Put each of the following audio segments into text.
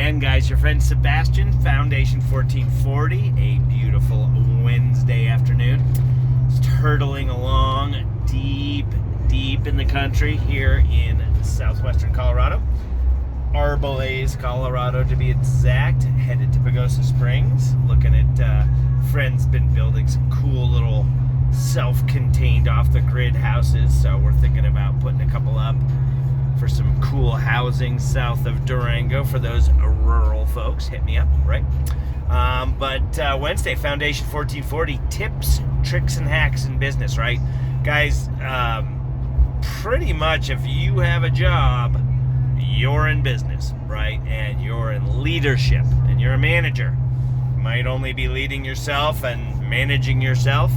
And guys, your friend Sebastian, Foundation 1440, a beautiful Wednesday afternoon. It's turtling along deep in the country here in southwestern Colorado. Arborez, Colorado to be exact. Headed to Pagosa Springs, looking at friends been building some cool little self-contained off-the-grid houses, so we're thinking about putting a couple up for some cool housing south of Durango for those rural folks. Hit me up, right? But Wednesday, Foundation 1440, tips, tricks, and hacks in business, right? Guys, pretty much if you have a job, you're in business, right? And you're in leadership, and you're a manager. You might only be leading yourself and managing yourself,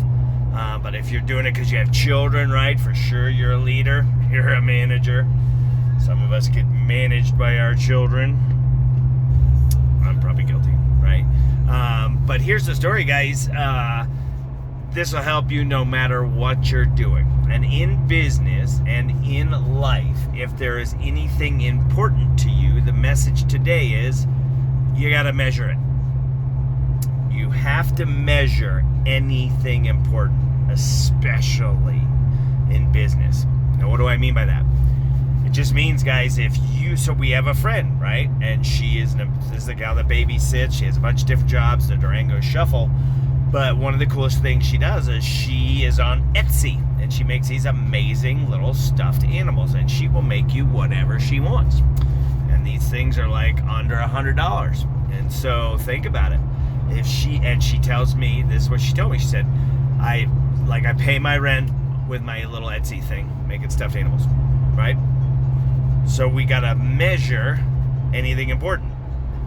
but if you're doing it because you have children, right, for sure you're a leader, you're a manager. Some of us get managed by our children. I'm probably guilty, right? But here's the story, guys. This will help you no matter what you're doing. And in business and in life, if there is anything important to you, the message today is you got to measure it. You have to measure anything important, especially in business. Now, what do I mean by that? It just means, guys, so we have a friend, right? And this is the gal that babysits. She has a bunch of different jobs, the Durango Shuffle. But one of the coolest things she does is she is on Etsy, and she makes these amazing little stuffed animals, and she will make you whatever she wants. And these things are like under $100. And so think about it. She tells me, this is what she told me. She said, I pay my rent with my little Etsy thing, making stuffed animals, right? So we gotta measure anything important.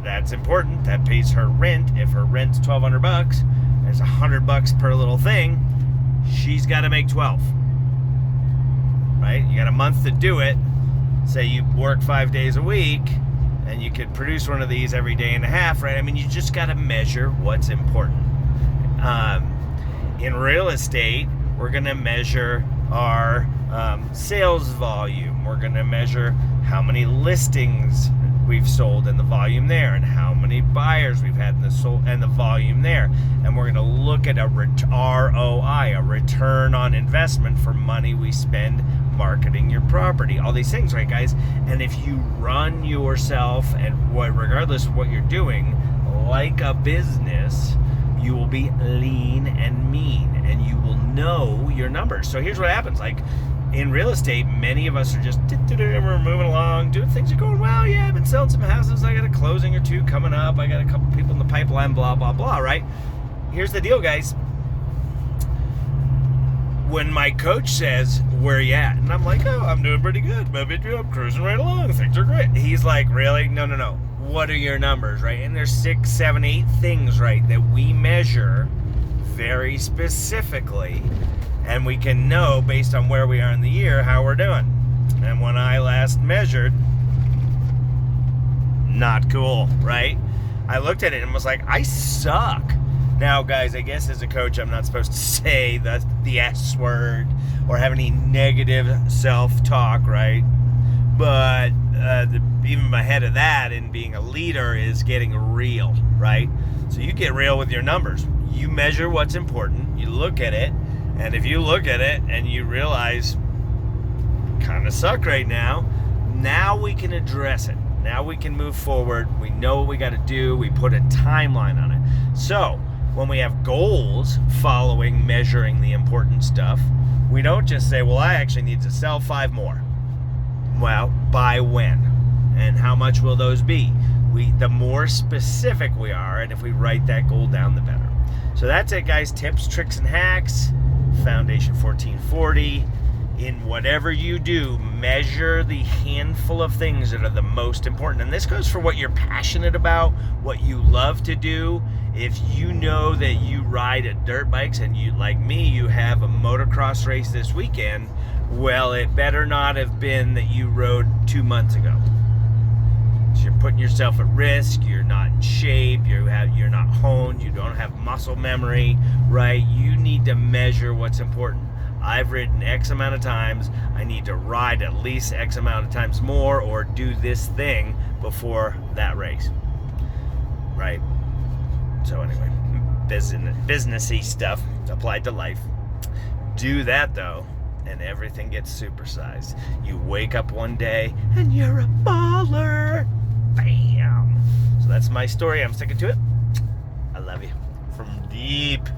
That's important. That pays her rent. If her rent's $1,200, there's $100 per little thing. She's got to make 12. Right? You got a month to do it. Say you work 5 days a week, and you could produce one of these every day and a half, right? I mean, you just got to measure what's important. In real estate, we're gonna measure our sales volume. We're gonna measure how many listings we've sold and the volume there, and how many buyers we've had and the volume there. And we're going to look at a ROI, a return on investment for money we spend marketing your property. All these things, right, guys? And if you run yourself, and regardless of what you're doing, like a business, you will be lean and mean, and you will know your numbers. So here's what happens. Like, in real estate, many of us are just, we're moving along, doing things are going well. Yeah, I've been selling some houses. I got a closing or two coming up. I got a couple people in the pipeline, blah, blah, blah, right? Here's the deal, guys. When my coach says, where you at? And I'm like, oh, I'm doing pretty good. I'm cruising right along. Things are great. He's like, really? No. What are your numbers, right? And there's 6, 7, 8 things, right, that we measure very specifically. And we can know, based on where we are in the year, how we're doing. And when I last measured, not cool, right? I looked at it and was like, I suck. Now, guys, I guess as a coach, I'm not supposed to say the S word or have any negative self-talk, right? But even ahead of that, in being a leader, is getting real, right? So you get real with your numbers. You measure what's important. You look at it. And if you look at it and you realize, kind of suck right now we can address it. Now we can move forward. We know what we got to do. We put a timeline on it. So when we have goals following measuring the important stuff, we don't just say, well, I actually need to sell 5 more. Well, by when? And how much will those be? The more specific we are, and if we write that goal down, the better. So that's it, guys. Tips, tricks, and hacks. Foundation 1440. In whatever you do, measure the handful of things that are the most important. And this goes for what you're passionate about, what you love to do. If you know that you ride at dirt bikes and you, like me, you have a motocross race this weekend, well, it better not have been that you rode 2 months ago. So you're putting yourself at risk. You're not in shape. You're not honed. You don't have muscle memory, right? You need to measure what's important. I've ridden X amount of times. I need to ride at least X amount of times more or do this thing before that race. right? So anyway, businessy stuff applied to life. Do that though, and everything gets supersized. You wake up one day and you're a baller. Bam. So that's my story. I'm sticking to it. I love you from deep